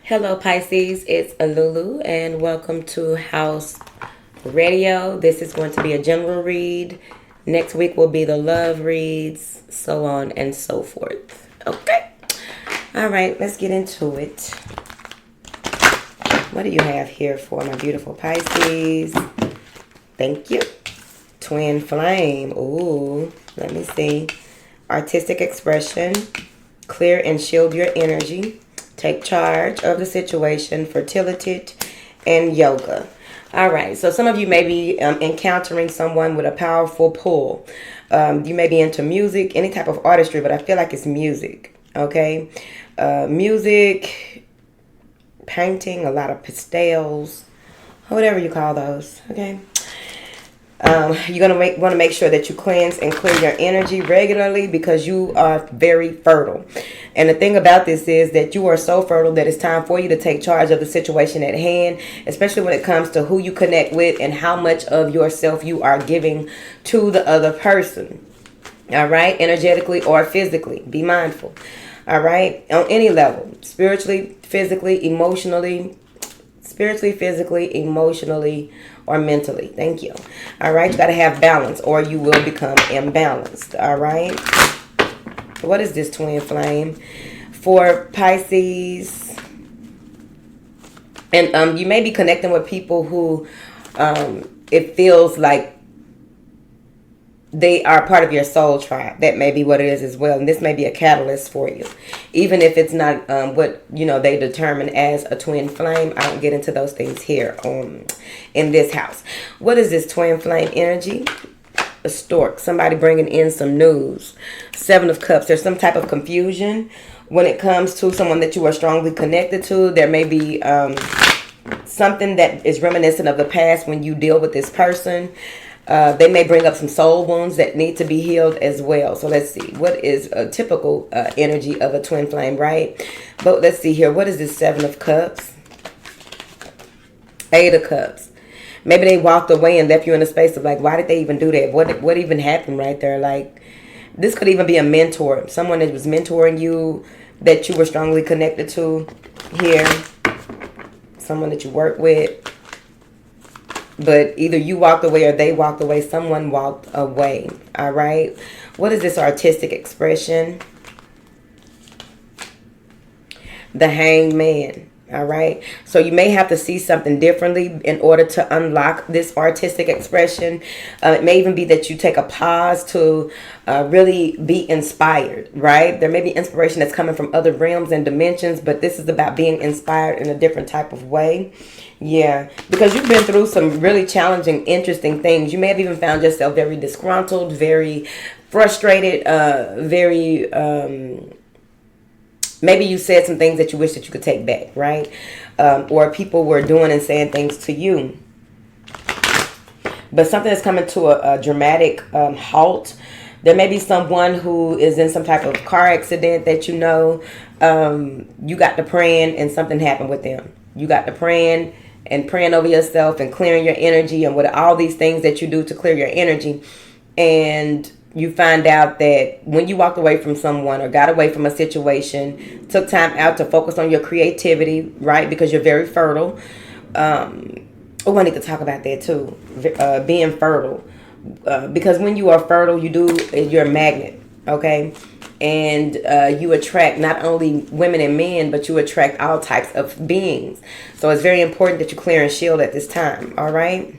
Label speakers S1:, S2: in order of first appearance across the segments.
S1: Hello, Pisces. It's Lulu, and welcome to House Radio. This is going to be a general read. Next week will be the love reads, so on and so forth. Okay. All right, let's get into it. What do you have here for my beautiful Pisces? Thank you. Twin flame. Ooh, let me see. Artistic expression. Clear and shield your energy. Take charge of the situation, fertility, and yoga. All right, so some of you may be encountering someone with a powerful pull. You may be into music, any type of artistry, but I feel like it's music, okay? Music, painting, a lot of pastels, whatever you call those, okay? You're going to want to make sure that you cleanse and clear your energy regularly because you are very fertile. And the thing about this is that you are so fertile that it's time for you to take charge of the situation at hand, especially when it comes to who you connect with and how much of yourself you are giving to the other person. All right? Energetically or physically. Be mindful. All right? On any level. Spiritually, physically, emotionally, or mentally. Thank you. All right. You got to have balance or you will become imbalanced. All right. What is this twin flame? For Pisces. And you may be connecting with people who it feels like they are part of your soul tribe. That may be what it is as well. And this may be a catalyst for you. Even if it's not what, they determine as a twin flame. I don't get into those things here in this house. What is this twin flame energy? A stork. Somebody bringing in some news. 7 of Cups. There's some type of confusion when it comes to someone that you are strongly connected to. There may be something that is reminiscent of the past when you deal with this person. They may bring up some soul wounds that need to be healed as well. So let's see. What is a typical energy of a twin flame, right? But let's see here. What is this 7 of Cups? 8 of Cups. Maybe they walked away and left you in a space of like, why did they even do that? What even happened right there? Like, this could even be a mentor. Someone that was mentoring you that you were strongly connected to here. Someone that you work with. But either you walked away or they walked away. Someone walked away. All right. What is this artistic expression? The Hanged Man. All right. So you may have to see something differently in order to unlock this artistic expression. It may even be that you take a pause to really be inspired, right? There may be inspiration that's coming from other realms and dimensions, but this is about being inspired in a different type of way. Yeah, because you've been through some really challenging, interesting things. You may have even found yourself very disgruntled, very frustrated, very... maybe you said some things that you wish that you could take back, right? Or people were doing and saying things to you. But something is coming to a dramatic halt. There may be someone who is in some type of car accident that you got to praying and something happened with them. You got to praying and praying over yourself and clearing your energy and with all these things that you do to clear your energy. And you find out that when you walked away from someone or got away from a situation, took time out to focus on your creativity, right? Because you're very fertile. I need to talk about that too. Being fertile. Because when you are fertile, you're a magnet, okay? And you attract not only women and men, but you attract all types of beings. So it's very important that you clear and shield at this time, all right?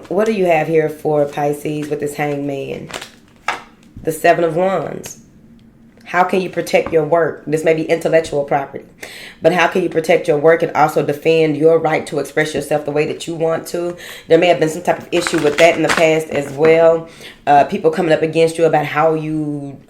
S1: What do you have here for Pisces with this Hanged Man? The 7 of Wands. How can you protect your work? This may be intellectual property. But how can you protect your work and also defend your right to express yourself the way that you want to? There may have been some type of issue with that in the past as well. People coming up against you about how you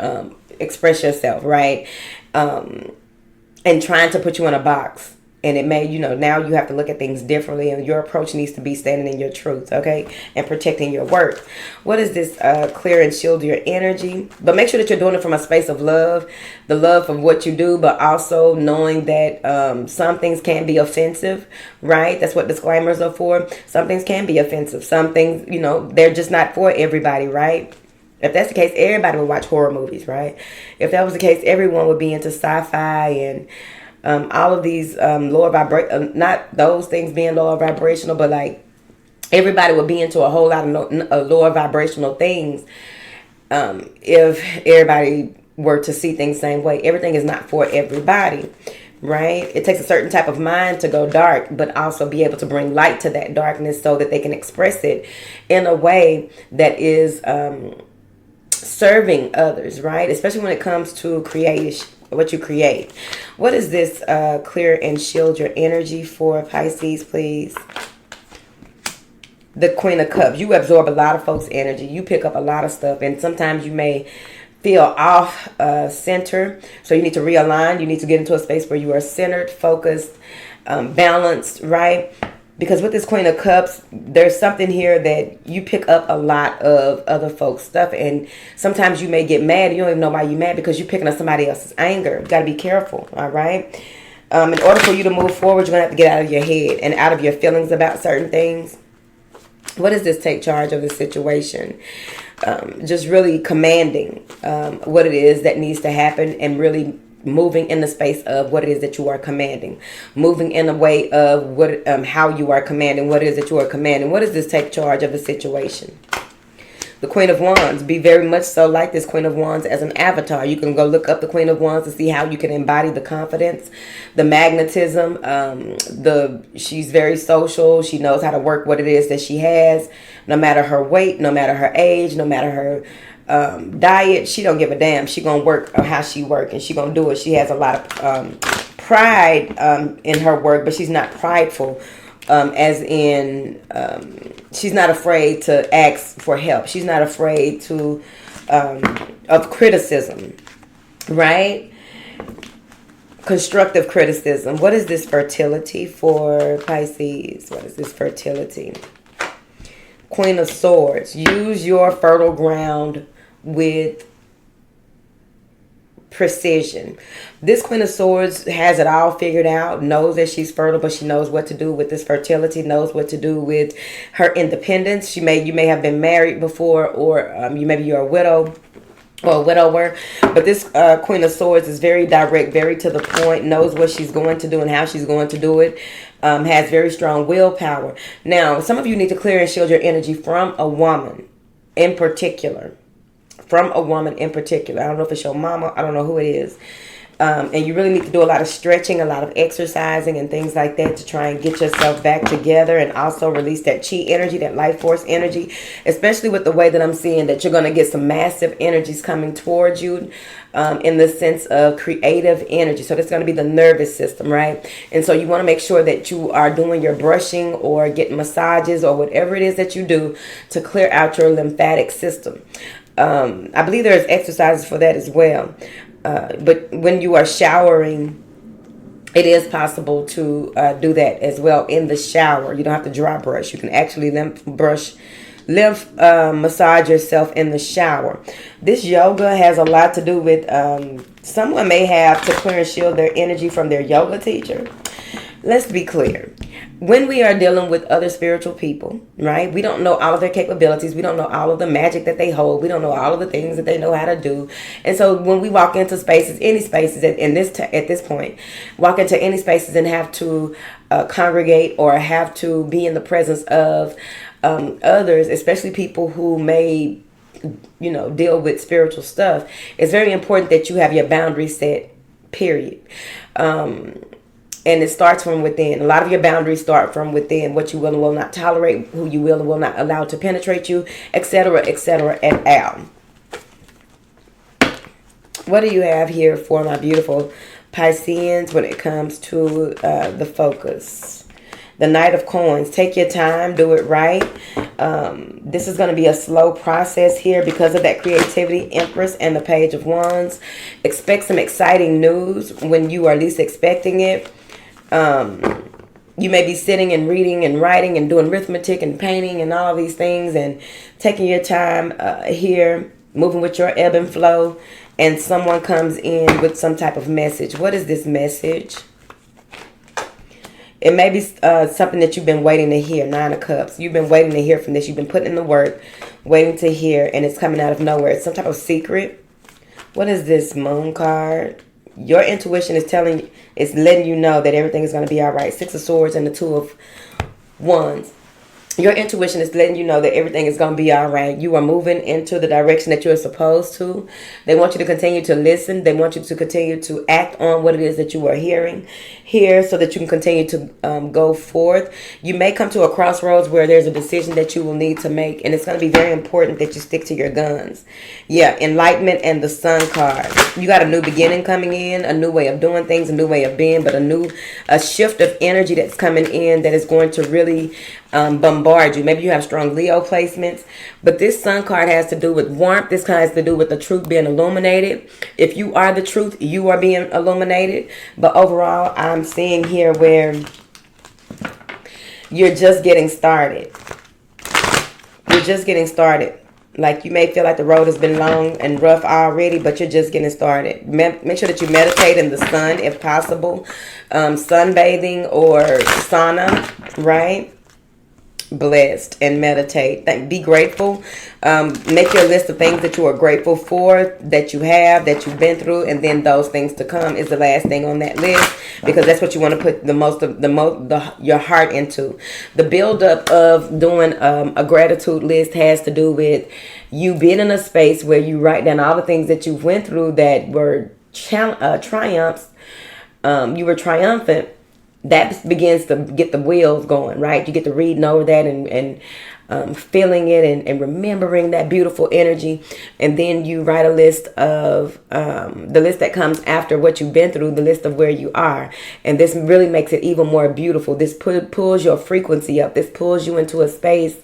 S1: express yourself, right? And trying to put you in a box. And it may, now you have to look at things differently and your approach needs to be standing in your truth, okay? And protecting your work. What is this? Clear and shield your energy. But make sure that you're doing it from a space of love. The love of what you do, but also knowing that some things can be offensive, right? That's what disclaimers are for. Some things can be offensive. Some things, they're just not for everybody, right? If that's the case, everybody would watch horror movies, right? If that was the case, everyone would be into sci-fi and All of these lower vibration, not those things being lower vibrational, but like everybody would be into a whole lot of lower vibrational things if everybody were to see things the same way. Everything is not for everybody, right? It takes a certain type of mind to go dark, but also be able to bring light to that darkness so that they can express it in a way that is serving others, right? Especially when it comes to creation, what you create. What is this clear and shield your energy for, Pisces, please? The Queen of Cups. You absorb a lot of folks' energy. You pick up a lot of stuff, and sometimes you may feel off center. So you need to realign. You need to get into a space where you are centered, focused, balanced, right? Because with this Queen of Cups, there's something here that you pick up a lot of other folks' stuff, and sometimes you may get mad. You don't even know why you're mad because you're picking up somebody else's anger. You got to be careful, all right? In order for you to move forward, you're going to have to get out of your head and out of your feelings about certain things. What does this take charge of the situation? Just really commanding what it is that needs to happen, and really moving in the space of what it is that you are commanding. Moving in a way of what how you are commanding what it is that you are commanding. What does this take charge of the situation? The Queen of Wands. Be very much so like this Queen of Wands as an avatar. You can go look up the Queen of Wands to see how you can embody the confidence, the magnetism. She's very social. She knows how to work what it is that she has. No matter her weight, no matter her age, no matter her diet, she don't give a damn. She gonna work how she work, and she gonna do it. She has a lot of pride in her work, but she's not prideful. As in, she's not afraid to ask for help. She's not afraid to of criticism, right? Constructive criticism. What is this fertility for, Pisces? What is this fertility? Queen of Swords. Use your fertile ground with precision. This Queen of Swords has it all figured out, knows that she's fertile, but she knows what to do with this fertility, knows what to do with her independence. You may have been married before, or you're a widow or a widower, but this Queen of Swords is very direct, very to the point, knows what she's going to do and how she's going to do it, has very strong willpower. Now, some of you need to clear and shield your energy from a woman in particular. From a woman in particular. I don't know if it's your mama. I don't know who it is. And you really need to do a lot of stretching, a lot of exercising and things like that to try and get yourself back together, and also release that chi energy, that life force energy, especially with the way that I'm seeing that you're going to get some massive energies coming towards you in the sense of creative energy. So that's going to be the nervous system, right? And so you want to make sure that you are doing your brushing or getting massages or whatever it is that you do to clear out your lymphatic system. I believe there's exercises for that as well. But when you are showering, it is possible to do that as well in the shower. You don't have to dry brush. You can actually lymph massage yourself in the shower. This yoga has a lot to do with someone may have to clear and shield their energy from their yoga teacher. Let's be clear. When we are dealing with other spiritual people, right, we don't know all of their capabilities. We don't know all of the magic that they hold. We don't know all of the things that they know how to do. And so when we walk into spaces, any spaces at this point, walk into any spaces and have to congregate or have to be in the presence of others, especially people who may, deal with spiritual stuff, it's very important that you have your boundaries set, period. And it starts from within. A lot of your boundaries start from within. What you will and will not tolerate, who you will and will not allow to penetrate you, etc., et al. What do you have here for my beautiful Pisceans when it comes to the focus? The Knight of Coins. Take your time. Do it right. This is going to be a slow process here because of that creativity, Empress, and the Page of Wands. Expect some exciting news when you are least expecting it. You may be sitting and reading and writing and doing arithmetic and painting and all of these things and taking your time here, moving with your ebb and flow, and someone comes in with some type of message. What is this message? It may be something that you've been waiting to hear. Nine of Cups. You've been waiting to hear from this. You've been putting in the work, waiting to hear, and it's coming out of nowhere. It's some type of secret. What is this Moon card? Your intuition is letting you know that everything is going to be all right. Six of Swords and the Two of Wands. Your intuition is letting you know that everything is going to be all right. You are moving into the direction that you're supposed to. They want you to continue to listen. They want you to continue to act on what it is that you are hearing here so that you can continue to go forth. You may come to a crossroads where there's a decision that you will need to make, and it's going to be very important that you stick to your guns. Yeah, Enlightenment and the Sun card. You got a new beginning coming in, a new way of doing things, a new way of being, but a shift of energy that's coming in that is going to really bombard you. Maybe you have strong Leo placements, but this Sun card has to do with warmth. This card has to do with the truth being illuminated. If you are the truth, you are being illuminated. But overall, I'm seeing here where you're just getting started. You're just getting started. Like, you may feel like the road has been long and rough already, but you're just getting started. Make sure that you meditate in the sun if possible. Sunbathing or sauna, right? Blessed and meditate. Be grateful. Make your list of things that you are grateful for, that you have, that you've been through, and then those things to come is the last thing on that list, because that's what you want to put your heart into. The buildup of doing a gratitude list has to do with you being in a space where you write down all the things that you went through that were triumphs. You were triumphant. That begins to get the wheels going, right? You get to reading over that and feeling it and remembering that beautiful energy. And then you write a list of the list that comes after what you've been through, the list of where you are. And this really makes it even more beautiful. This pulls your frequency up. This pulls you into a space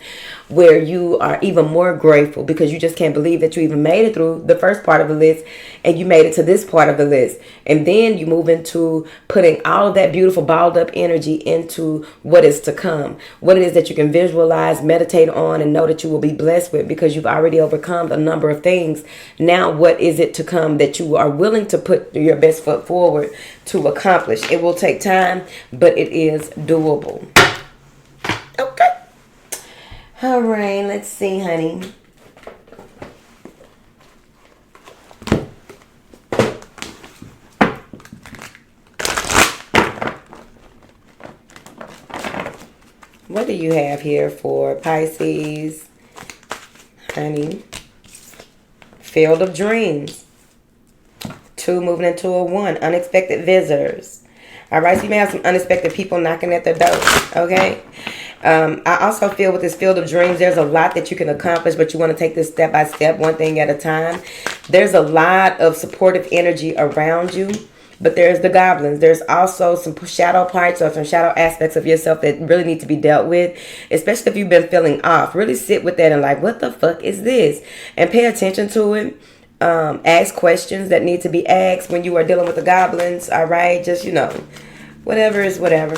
S1: where you are even more grateful, because you just can't believe that you even made it through the first part of the list and you made it to this part of the list. And then you move into putting all of that beautiful balled up energy into what is to come, what it is that you can visualize, meditate on, and know that you will be blessed with, because you've already overcome a number of things. Now, what is it to come that you are willing to put your best foot forward to accomplish? It will take time, but it is doable. Okay. All right, let's see, honey. What do you have here for Pisces, honey? Field of Dreams. 2 moving into a 1. Unexpected visitors. All right, so you may have some unexpected people knocking at the door, okay? I also feel with this Field of Dreams, there's a lot that you can accomplish, but you want to take this step by step, one thing at a time. There's a lot of supportive energy around you, but there's the goblins. There's also some shadow parts or some shadow aspects of yourself that really need to be dealt with, especially if you've been feeling off. Really sit with that and like, what the fuck is this? And pay attention to it. Ask questions that need to be asked when you are dealing with the goblins, all right? Just, whatever is whatever.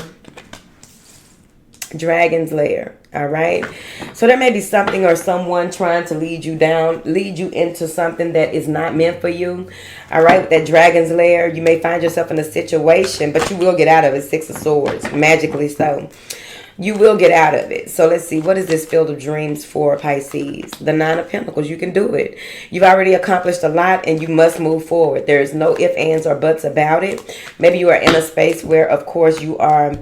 S1: Dragon's Lair, all right? So there may be something or someone trying to lead you into something that is not meant for you, all right? With that Dragon's Lair, you may find yourself in a situation, but you will get out of it. 6 of Swords, magically so. You will get out of it. So let's see. What is this Field of Dreams for Pisces? The 9 of Pentacles. You can do it. You've already accomplished a lot and you must move forward. There is no ifs, ands, or buts about it. Maybe you are in a space where, of course, you are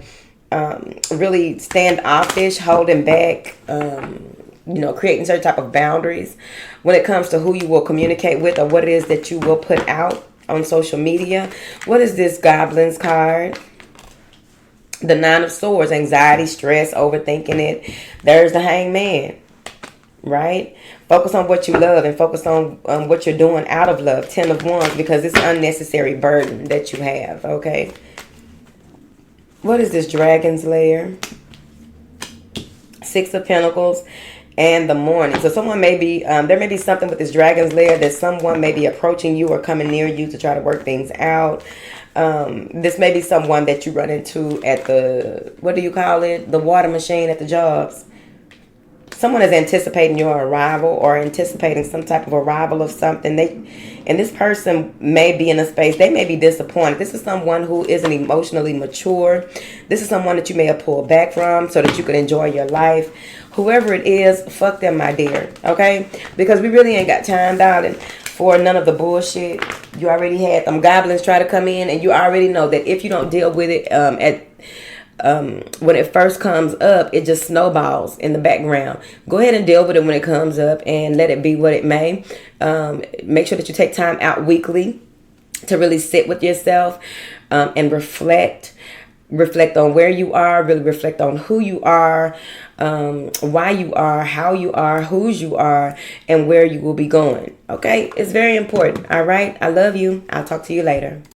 S1: really standoffish, holding back, creating certain type of boundaries when it comes to who you will communicate with or what it is that you will put out on social media. What is this Goblins card? The 9 of Swords, anxiety, stress, overthinking it. There's the Hangman, right? Focus on what you love and focus on what you're doing out of love. 10 of Wands, because it's unnecessary burden that you have, okay? What is this Dragon's Lair? 6 of Pentacles and the Morning. So someone may be, there may be something with this Dragon's Lair that someone may be approaching you or coming near you to try to work things out. This may be someone that you run into at the, what do you call it? The water machine at the jobs. Someone is anticipating your arrival or anticipating some type of arrival of something. And this person may be in a space, they may be disappointed. This is someone who isn't emotionally mature. This is someone that you may have pulled back from so that you can enjoy your life. Whoever it is, fuck them, my dear. Okay? Because we really ain't got time, darling, for none of the bullshit. You already had them goblins try to come in, and you already know that if you don't deal with it when it first comes up, it just snowballs in the background. Go ahead and deal with it when it comes up and let it be what it may. Make sure that you take time out weekly to really sit with yourself and reflect on where you are, really reflect on who you are, why you are, how you are, whose you are, and where you will be going. Okay? It's very important. All right? I love you. I'll talk to you later.